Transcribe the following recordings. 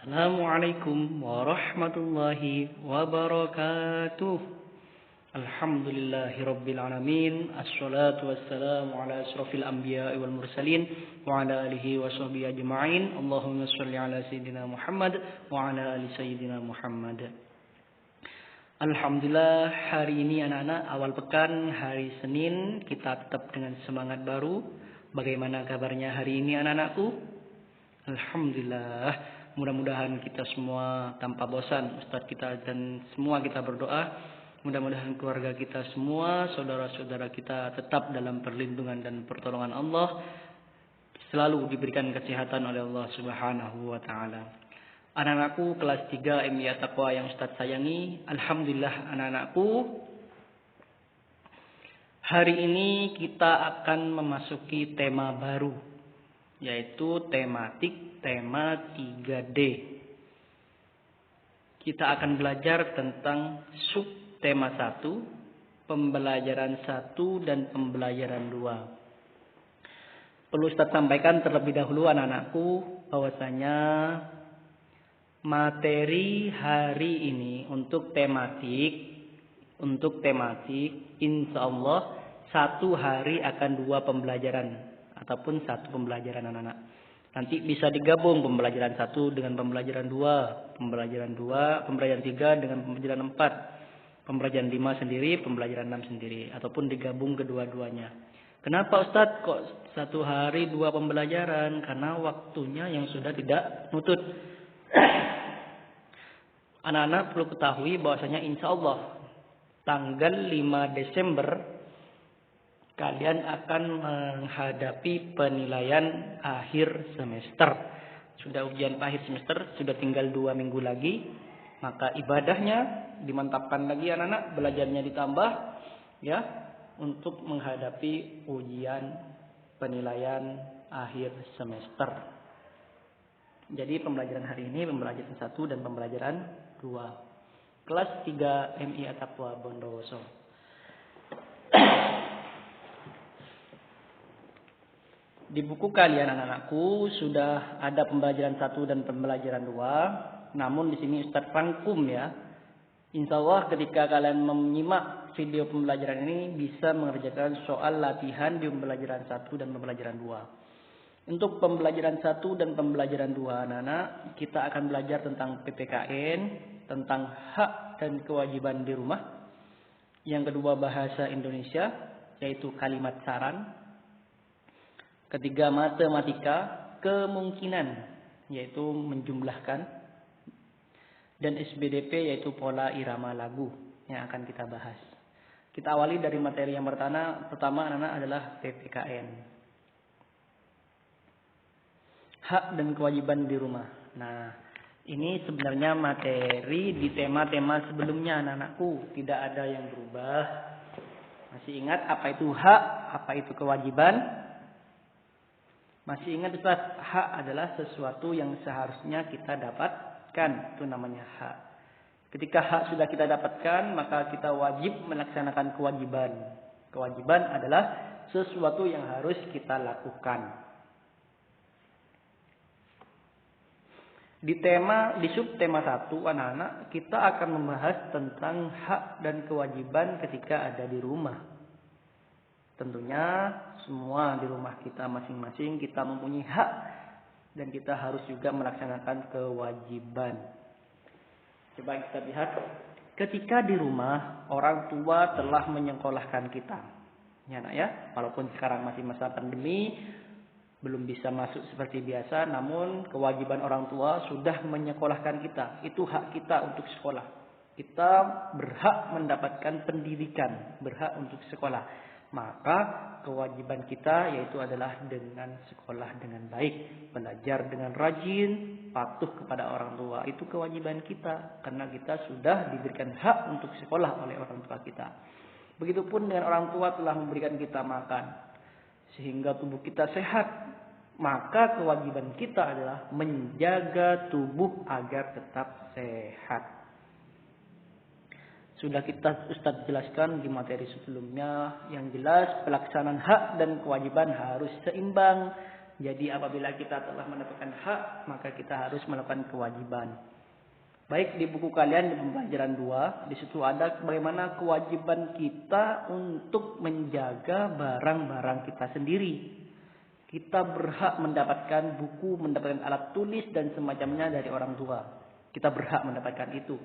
Assalamualaikum warahmatullahi wabarakatuh. Alhamdulillahirabbil alamin. Assalatu wassalamu ala asyrafil anbiya'i wal mursalin wa ala alihi wa sahbihi ajma'in. Allahumma shalli ala sayyidina Muhammad wa ala ali sayyidina Muhammad. Alhamdulillah, hari ini anak-anak awal pekan, hari Senin, kita tetap dengan semangat baru. Bagaimana kabarnya hari ini anak-anakku? Alhamdulillah. Mudah-mudahan kita semua tanpa bosan, Ustadz kita dan semua kita berdoa. Mudah-mudahan keluarga kita semua, saudara-saudara kita tetap dalam perlindungan dan pertolongan Allah. Selalu diberikan kesehatan oleh Allah Subhanahu wa Ta'ala. Anak-anakku kelas 3 MIA Taqwa yang Ustadz sayangi. Alhamdulillah anak-anakku. Hari ini kita akan memasuki tema baru, yaitu tema 3D. Kita akan belajar tentang subtema 1, pembelajaran 1 dan pembelajaran 2. Perlu Ustaz sampaikan terlebih dahulu anak-anakku bahwasanya materi hari ini untuk tematik insya Allah 1 hari akan 2 pembelajaran ataupun 1 pembelajaran anak-anak. Nanti bisa digabung pembelajaran 1 dengan pembelajaran 2, pembelajaran 3 dengan pembelajaran 4, pembelajaran 5 sendiri, pembelajaran 6 sendiri, ataupun digabung kedua-duanya. Kenapa Ustadz kok 1 hari 2 pembelajaran? Karena waktunya yang sudah tidak nutut. Anak-anak perlu ketahui bahwasanya insya Allah tanggal 5 Desember kalian akan menghadapi penilaian akhir semester. Sudah ujian akhir semester, sudah tinggal 2 minggu lagi. Maka ibadahnya dimantapkan lagi anak-anak, belajarnya ditambah ya untuk menghadapi ujian penilaian akhir semester. Jadi pembelajaran hari ini pembelajaran 1 dan pembelajaran 2. Kelas 3 MIA Taqwa Bondowoso. Di buku kalian anak-anakku sudah ada pembelajaran 1 dan pembelajaran 2. Namun di sini Ustaz rangkum ya. Insya Allah ketika kalian menyimak video pembelajaran ini bisa mengerjakan soal latihan di pembelajaran 1 dan pembelajaran 2. Untuk pembelajaran 1 dan pembelajaran 2 anak-anak, kita akan belajar tentang PPKN, tentang hak dan kewajiban di rumah. Yang kedua bahasa Indonesia, yaitu kalimat saran. Ketiga matematika, kemungkinan, yaitu menjumlahkan. Dan SBDP, yaitu pola irama lagu yang akan kita bahas. Kita awali dari materi yang pertama anak-anak adalah PPKN. Hak dan kewajiban di rumah. Nah, ini sebenarnya materi di tema-tema sebelumnya anak-anakku. Tidak ada yang berubah. Masih ingat apa itu hak, apa itu kewajiban? Masih ingat Ustaz, hak adalah sesuatu yang seharusnya kita dapatkan. Itu namanya hak. Ketika hak sudah kita dapatkan, maka kita wajib melaksanakan kewajiban. Kewajiban adalah sesuatu yang harus kita lakukan. Di subtema 1 anak-anak, kita akan membahas tentang hak dan kewajiban ketika ada di rumah. Tentunya semua di rumah kita masing-masing kita mempunyai hak dan kita harus juga melaksanakan kewajiban. Coba kita lihat, ketika di rumah orang tua telah menyekolahkan kita. Ya nak ya, walaupun sekarang masih masa pandemi, belum bisa masuk seperti biasa, namun kewajiban orang tua sudah menyekolahkan kita. Itu hak kita untuk sekolah. Kita berhak mendapatkan pendidikan, berhak untuk sekolah. Maka kewajiban kita yaitu adalah dengan sekolah dengan baik, belajar dengan rajin, patuh kepada orang tua. Itu kewajiban kita karena kita sudah diberikan hak untuk sekolah oleh orang tua kita. Begitupun dengan orang tua telah memberikan kita makan sehingga tubuh kita sehat. Maka kewajiban kita adalah menjaga tubuh agar tetap sehat. Sudah Ustadz jelaskan di materi sebelumnya. Yang jelas pelaksanaan hak dan kewajiban harus seimbang. Jadi apabila kita telah mendapatkan hak, maka kita harus melakukan kewajiban. Baik di buku kalian di pembelajaran 2, di situ ada bagaimana kewajiban kita untuk menjaga barang-barang kita sendiri. Kita berhak mendapatkan buku, mendapatkan alat tulis dan semacamnya dari orang tua. Kita berhak mendapatkan itu.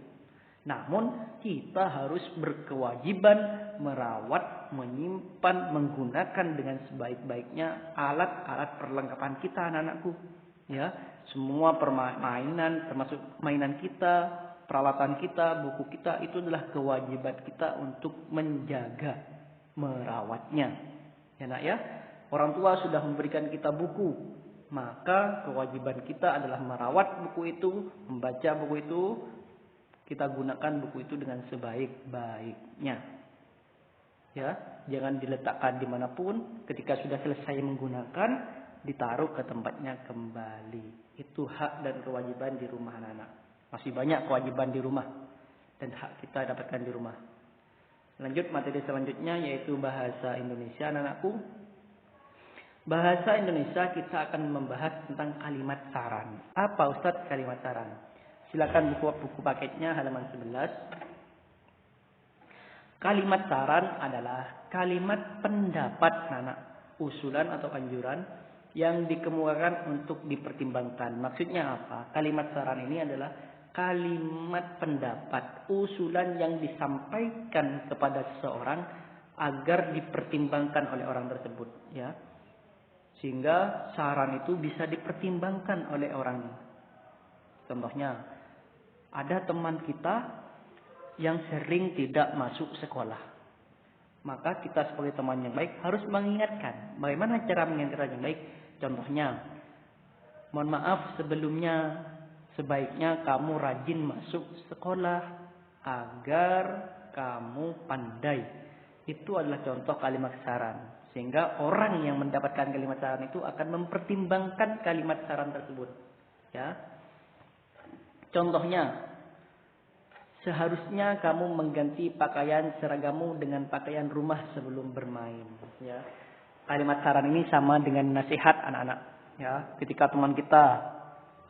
Namun kita harus berkewajiban merawat, menyimpan, menggunakan dengan sebaik-baiknya alat-alat perlengkapan kita, anak-anakku. Ya, semua permainan termasuk mainan kita, peralatan kita, buku kita itu adalah kewajiban kita untuk menjaga, merawatnya. Ya, nak ya. Orang tua sudah memberikan kita buku, maka kewajiban kita adalah merawat buku itu, membaca buku itu. Kita gunakan buku itu dengan sebaik-baiknya. Ya, jangan diletakkan dimanapun. Ketika sudah selesai menggunakan, ditaruh ke tempatnya kembali. Itu hak dan kewajiban di rumah anak-anak. Masih banyak kewajiban di rumah dan hak kita dapatkan di rumah. Lanjut materi selanjutnya yaitu bahasa Indonesia, anak-anakku. Bahasa Indonesia kita akan membahas tentang kalimat saran. Apa Ustadz kalimat saran? Silakan buku paketnya halaman 11. Kalimat saran adalah kalimat pendapat anak, usulan atau anjuran yang dikemukakan untuk dipertimbangkan. Maksudnya apa? Kalimat saran ini adalah kalimat pendapat, usulan yang disampaikan kepada seseorang agar dipertimbangkan oleh orang tersebut, ya. Sehingga saran itu bisa dipertimbangkan oleh orang. Contohnya, ada teman kita yang sering tidak masuk sekolah. Maka kita sebagai teman yang baik harus mengingatkan. Bagaimana cara mengingatkan yang baik? Contohnya, mohon maaf sebelumnya, sebaiknya kamu rajin masuk sekolah agar kamu pandai. Itu adalah contoh kalimat saran. Sehingga orang yang mendapatkan kalimat saran itu akan mempertimbangkan kalimat saran tersebut. Ya. Contohnya, seharusnya kamu mengganti pakaian seragammu dengan pakaian rumah sebelum bermain. Ya. Kalimat saran ini sama dengan nasihat anak-anak. Ya. Ketika teman kita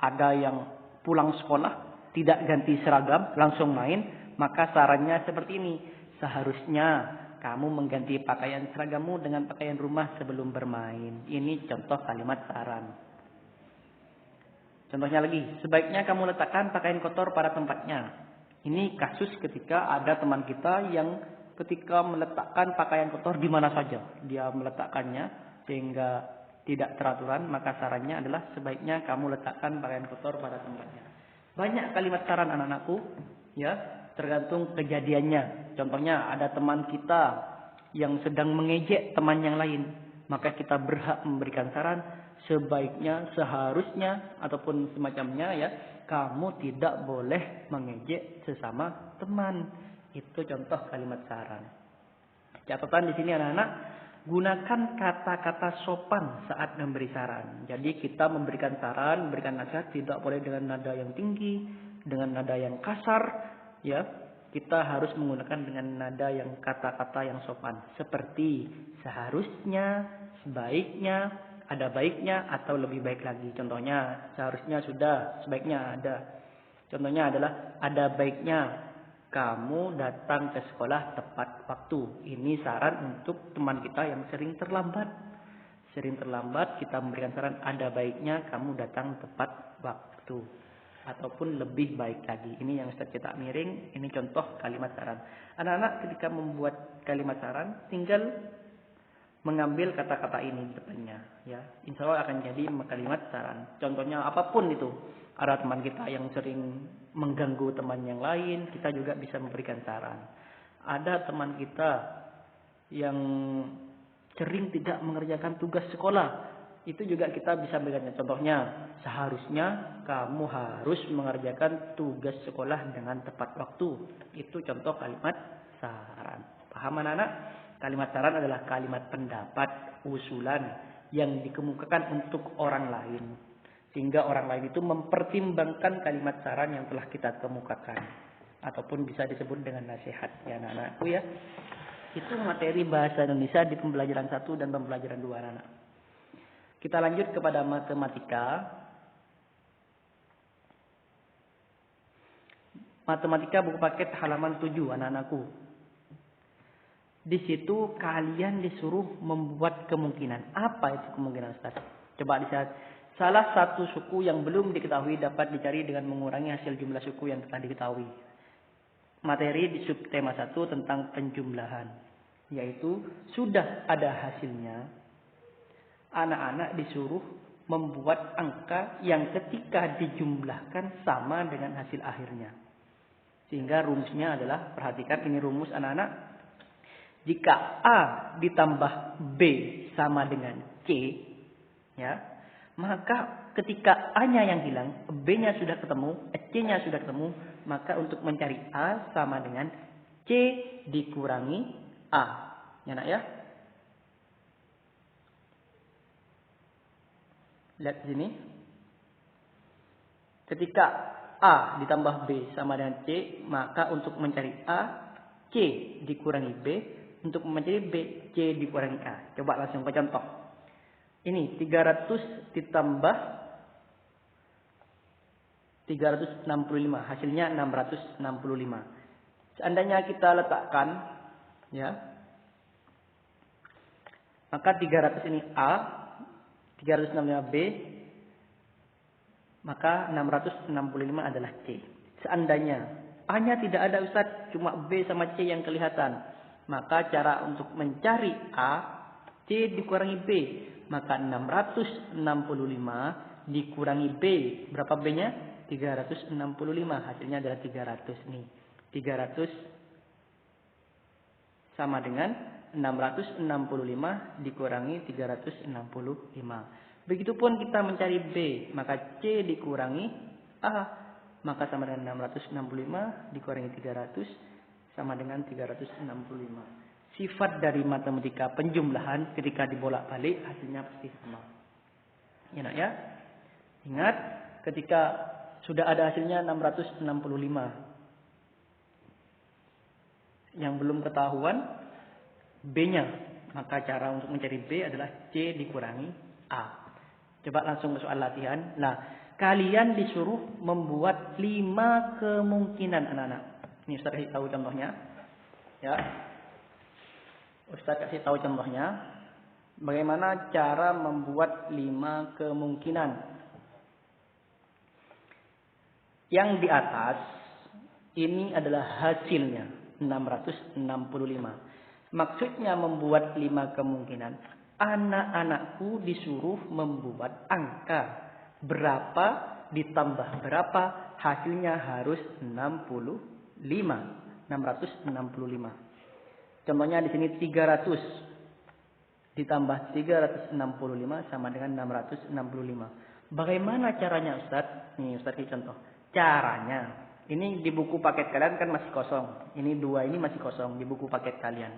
ada yang pulang sekolah, tidak ganti seragam, langsung main, maka sarannya seperti ini. Seharusnya kamu mengganti pakaian seragammu dengan pakaian rumah sebelum bermain. Ini contoh kalimat saran. Contohnya lagi, sebaiknya kamu letakkan pakaian kotor pada tempatnya. Ini kasus ketika ada teman kita yang ketika meletakkan pakaian kotor di mana saja. Dia meletakkannya sehingga tidak teraturan, maka sarannya adalah sebaiknya kamu letakkan pakaian kotor pada tempatnya. Banyak kalimat saran anak-anakku, ya, tergantung kejadiannya. Contohnya ada teman kita yang sedang mengejek teman yang lain, maka kita berhak memberikan saran. Sebaiknya, seharusnya, ataupun semacamnya ya, kamu tidak boleh mengejek sesama teman. Itu contoh kalimat saran. Catatan di sini anak-anak, gunakan kata-kata sopan saat memberi saran. Jadi kita memberikan saran, memberikan nasihat tidak boleh dengan nada yang tinggi, dengan nada yang kasar, ya. Kita harus menggunakan dengan nada yang kata-kata yang sopan. Seperti seharusnya, sebaiknya, ada baiknya atau lebih baik lagi. Contohnya seharusnya sudah, sebaiknya ada. Contohnya adalah ada baiknya kamu datang ke sekolah tepat waktu. Ini saran untuk teman kita yang sering terlambat. Sering terlambat kita memberikan saran ada baiknya kamu datang tepat waktu. Ataupun lebih baik lagi. Ini yang Ustaz cetak miring. Ini contoh kalimat saran. Anak-anak ketika membuat kalimat saran tinggal mengambil kata-kata ini di depannya, ya. Insya Allah akan jadi kalimat saran. Contohnya apapun itu. Ada teman kita yang sering mengganggu teman yang lain, kita juga bisa memberikan saran. Ada teman kita yang sering tidak mengerjakan tugas sekolah, itu juga kita bisa memberikan. Contohnya, seharusnya kamu harus mengerjakan tugas sekolah dengan tepat waktu. Itu contoh kalimat saran. Paham anak-anak? Kalimat saran adalah kalimat pendapat, usulan yang dikemukakan untuk orang lain. Sehingga orang lain itu mempertimbangkan kalimat saran yang telah kita kemukakan. Ataupun bisa disebut dengan nasihat. Ya anak-anakku ya. Itu materi bahasa Indonesia di pembelajaran 1 dan pembelajaran 2 anak. Kita lanjut kepada matematika. Matematika buku paket halaman 7 anak-anakku. Di situ kalian disuruh membuat kemungkinan. Apa itu kemungkinan, Ustaz? Coba dilihat. Salah satu suku yang belum diketahui dapat dicari dengan mengurangi hasil jumlah suku yang telah diketahui. Materi di subtema 1 tentang penjumlahan. Yaitu sudah ada hasilnya. Anak-anak disuruh membuat angka yang ketika dijumlahkan sama dengan hasil akhirnya. Sehingga rumusnya adalah, perhatikan ini rumus anak-anak. Jika A ditambah B sama dengan C, ya, maka ketika A-nya yang hilang, B-nya sudah ketemu, C-nya sudah ketemu, maka untuk mencari A sama dengan C dikurangi A. Ya nak ya? Lihat sini. Ketika A ditambah B sama dengan C, maka untuk mencari A, C dikurangi B. Untuk mencari B, C dikurangi A. Coba langsung ke contoh. Ini 300 ditambah 365. Hasilnya 665. Seandainya kita letakkan, ya, maka 300 ini A, 365 B, maka 665 adalah C. Seandainya A-nya tidak ada, Ustaz, cuma B sama C yang kelihatan. Maka cara untuk mencari A, C dikurangi B. Maka 665 dikurangi B. Berapa B-nya? 365. Hasilnya adalah 300 nih. 300 sama dengan 665 dikurangi 365. Begitupun kita mencari B. Maka C dikurangi A. Maka sama dengan 665 dikurangi 300. Sama dengan 365. Sifat dari matematika penjumlahan ketika dibolak-balik hasilnya pasti sama. Ya nak ya? Ingat ketika sudah ada hasilnya 665. Yang belum ketahuan B-nya. Maka cara untuk mencari B adalah C dikurangi A. Coba langsung ke soal latihan. Nah, kalian disuruh membuat 5 kemungkinan anak-anak. Ini Ustaz kasih tahu contohnya. Ya. Ustaz kasih tahu contohnya. Bagaimana cara membuat 5 kemungkinan. Yang di atas ini adalah hasilnya 665. Maksudnya membuat 5 kemungkinan. Anak-anakku disuruh membuat angka. Berapa ditambah berapa hasilnya harus 665. Contohnya di sini 300 ditambah 365 sama dengan 665. Bagaimana caranya, Ustaz? Nih Ustaz kasih contoh. Caranya, ini di buku paket kalian kan masih kosong. Ini 2 ini masih kosong di buku paket kalian.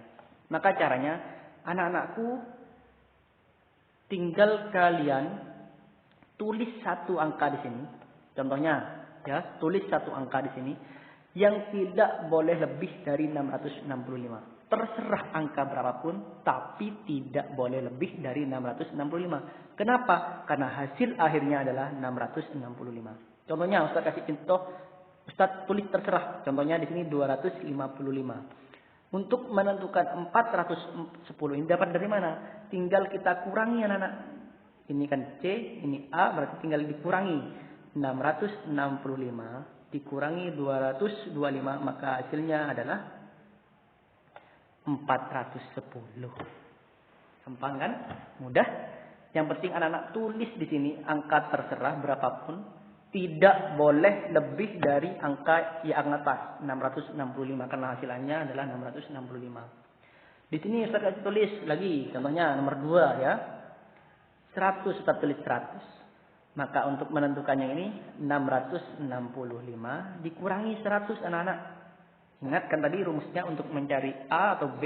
Maka caranya, anak-anakku tinggal kalian tulis 1 angka di sini. Contohnya, ya, tulis 1 angka di sini. Yang tidak boleh lebih dari 665. Terserah angka berapapun, tapi tidak boleh lebih dari 665. Kenapa? Karena hasil akhirnya adalah 665. Contohnya Ustaz kasih contoh, Ustaz tulis terserah. Contohnya di sini 255. Untuk menentukan 410 ini dapat dari mana? Tinggal kita kurangi anak-anak. Ini kan C, ini A, berarti tinggal dikurangi 665. Dikurangi 225, maka hasilnya adalah 410. Gampang kan? Mudah. Yang penting anak-anak tulis di sini angka terserah berapapun. Tidak boleh lebih dari angka yang atas 665 karena hasilnya adalah 665. Di sini Ustaz kasih tulis lagi contohnya nomor 2 ya. 100 Ustaz tulis 100. Maka untuk menentukannya ini 665 dikurangi 100 anak-anak. Ingat kan tadi rumusnya untuk mencari A atau B,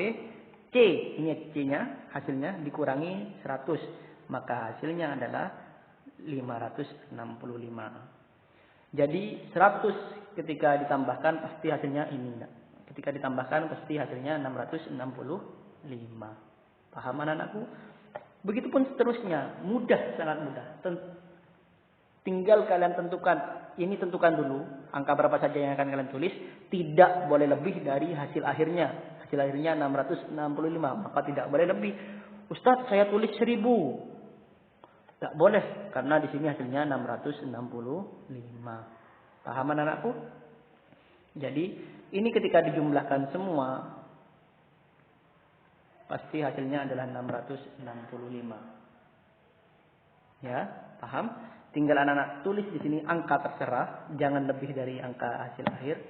C. Ini C-nya, hasilnya dikurangi 100. Maka hasilnya adalah 565. Jadi 100 ketika ditambahkan pasti hasilnya ini. Ketika ditambahkan pasti hasilnya 665. Paham anak-anakku? Begitupun seterusnya, mudah, sangat mudah. Tinggal kalian tentukan, ini tentukan dulu, angka berapa saja yang akan kalian tulis, tidak boleh lebih dari hasil akhirnya. Hasil akhirnya 665, maka tidak boleh lebih. Ustadz, saya tulis 1000. Tidak boleh, karena di sini hasilnya 665. Paham anak-anakku? Jadi, ini ketika dijumlahkan semua, pasti hasilnya adalah 665. Ya, paham? Tinggal anak-anak tulis di sini angka terserah, jangan lebih dari angka hasil akhir.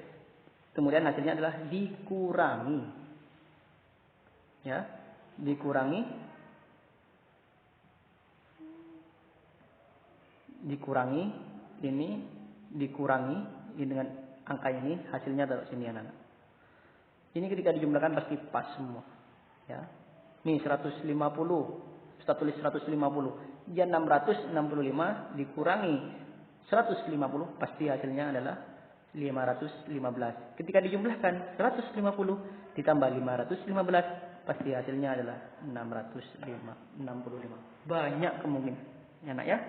Kemudian hasilnya adalah dikurangi. Ya, dikurangi ini dengan angka ini, hasilnya taruh sini anak-anak. Ini ketika dijumlahkan pasti pas semua. Ya. Nih 150. Kita tulis 150. Ya 665 dikurangi 150 pasti hasilnya adalah 515. Ketika dijumlahkan 150 ditambah 515 pasti hasilnya adalah 665. Banyak kemungkinan. Ya, Nak ya.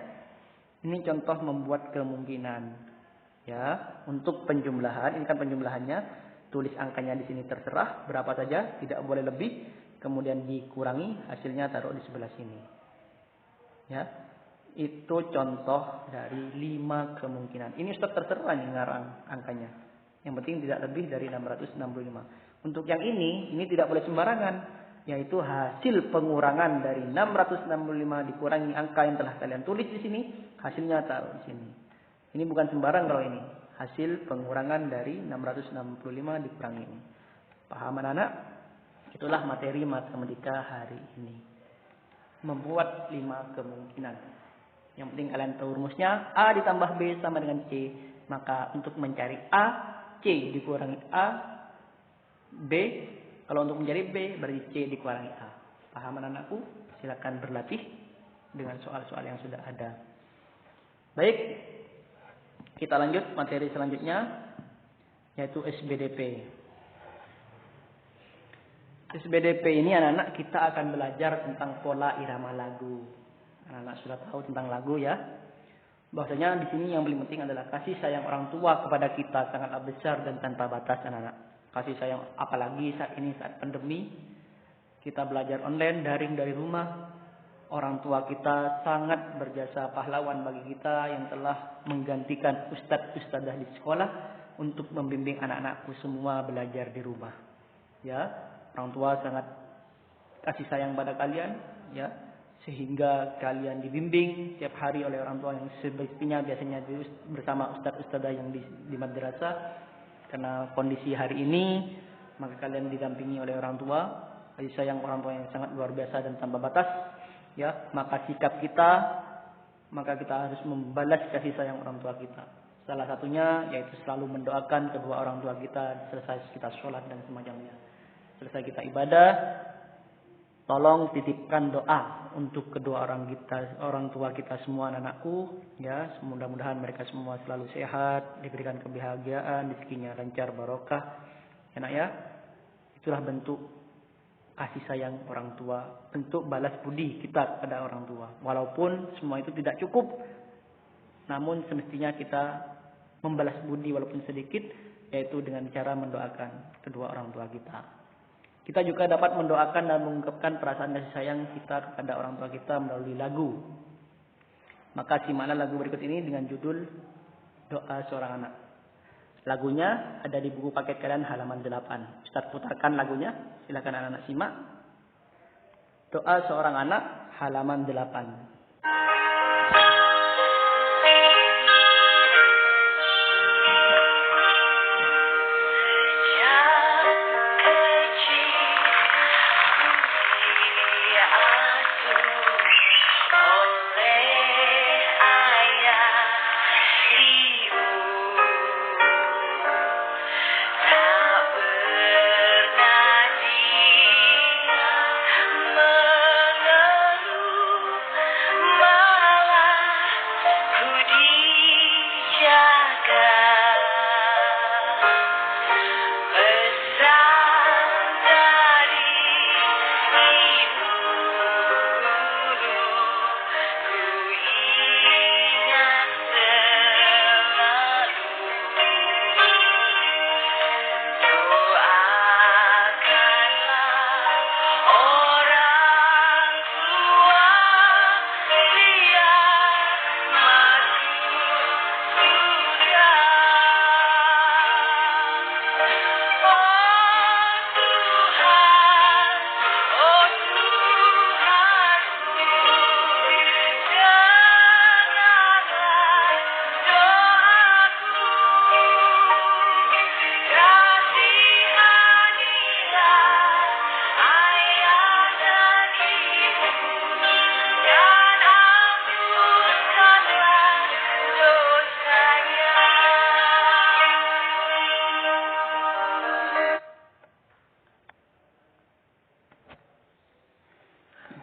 Ini contoh membuat kemungkinan. Ya, untuk penjumlahan, ini kan penjumlahannya, tulis angkanya di sini terserah berapa saja, tidak boleh lebih, kemudian dikurangi, hasilnya taruh di sebelah sini. Ya. Itu contoh dari 5 kemungkinan. Ini Ustaz terserah nih ngarang angkanya. Yang penting tidak lebih dari 665. Untuk yang ini tidak boleh sembarangan. Yaitu hasil pengurangan dari 665 dikurangi angka yang telah kalian tulis di sini. Hasilnya taruh di sini. Ini bukan sembarang kalau ini. Hasil pengurangan dari 665 dikurangi ini. Paham anak-anak? Itulah materi matematika hari ini. Membuat 5 kemungkinan. Yang penting kalian tahu rumusnya. A ditambah B sama dengan C. Maka untuk mencari A, C dikurangi A, B. Kalau untuk mencari B, berarti C dikurangi A. Paham anak-anakku? Silakan berlatih dengan soal-soal yang sudah ada. Baik, kita lanjut materi selanjutnya, yaitu SBDP. SBDP ini anak-anak kita akan belajar tentang pola irama lagu. Anak-anak sudah tahu tentang lagu ya. Bahwasanya di sini yang paling penting adalah kasih sayang orang tua kepada kita sangatlah besar dan tanpa batas anak-anak. Kasih sayang apalagi saat ini saat pandemi, kita belajar online daring dari rumah. Orang tua kita sangat berjasa, pahlawan bagi kita yang telah menggantikan ustadz-ustadzah di sekolah untuk membimbing anak-anakku semua belajar di rumah. Ya, orang tua sangat kasih sayang pada kalian, ya, sehingga kalian dibimbing tiap hari oleh orang tua yang semestinya biasanya bersama ustadz-ustadzah yang di madrasah. Karena kondisi hari ini, maka kalian didampingi oleh orang tua, kasih sayang orang tua yang sangat luar biasa dan tanpa batas. Ya, maka sikap kita, maka kita harus membalas kasih sayang orang tua kita. Salah satunya yaitu selalu mendoakan kedua orang tua kita selesai kita sholat dan semacamnya. Selesai kita ibadah, tolong titipkan doa untuk kedua orang tua kita semua anak-anakku. Ya, mudah-mudahan mereka semua selalu sehat, diberikan kebahagiaan, rezekinya lancar, barokah. Enak ya? Itulah bentuk kasih sayang orang tua, bentuk balas budi kita kepada orang tua. Walaupun semua itu tidak cukup, namun semestinya kita membalas budi walaupun sedikit, yaitu dengan cara mendoakan kedua orang tua kita. Kita juga dapat mendoakan dan mengungkapkan perasaan kasih sayang kita kepada orang tua kita melalui lagu. Maka simaklah lagu berikut ini dengan judul Doa Seorang Anak. Lagunya ada di buku paket kalian halaman 8. Ustaz putarkan lagunya. Silakan anak-anak simak. Doa Seorang Anak halaman 8.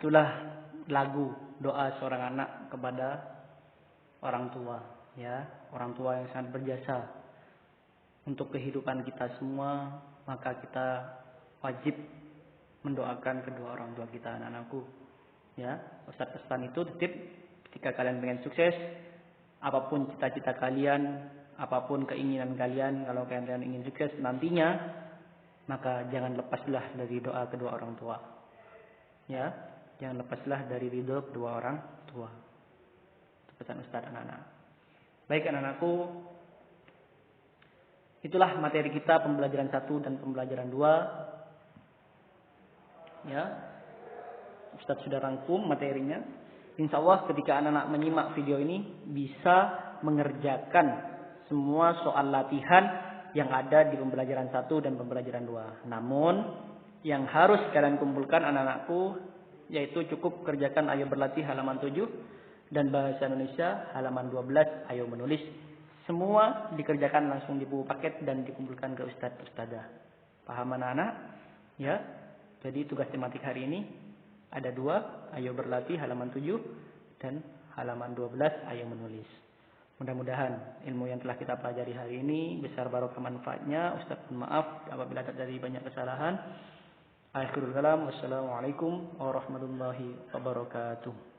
itulah lagu doa seorang anak kepada orang tua, ya, orang tua yang sangat berjasa untuk kehidupan kita semua. Maka kita wajib mendoakan kedua orang tua kita, anak-anakku, ya. Ustaz pesan itu titip, ketika kalian pengen sukses, apapun cita-cita kalian, apapun keinginan kalian, kalau kalian ingin sukses nantinya, maka jangan lepaslah dari doa kedua orang tua, ya. Jangan lepaslah dari ridho kedua orang tua. Itu pesan Ustaz anak-anak. Baik anak-anakku, itulah materi kita pembelajaran 1 dan pembelajaran 2. Ya. Ustaz sudah rangkum materinya. Insya Allah ketika anak-anak menyimak video ini bisa mengerjakan semua soal latihan yang ada di pembelajaran 1 dan pembelajaran 2. Namun yang harus kalian kumpulkan anak-anakku, yaitu cukup kerjakan ayo berlatih halaman 7 dan bahasa Indonesia halaman 12 ayo menulis. Semua dikerjakan langsung di buku paket dan dikumpulkan ke Ustadz-Ustadzah. Paham anak-anak? Ya. Jadi tugas tematik hari ini ada 2, ayo berlatih halaman 7 dan halaman 12 ayo menulis. Mudah-mudahan ilmu yang telah kita pelajari hari ini besar barokah manfaatnya. Ustadz maaf apabila terjadi banyak kesalahan. Akhirul kalam, wassalamualaikum warahmatullahi wabarakatuh.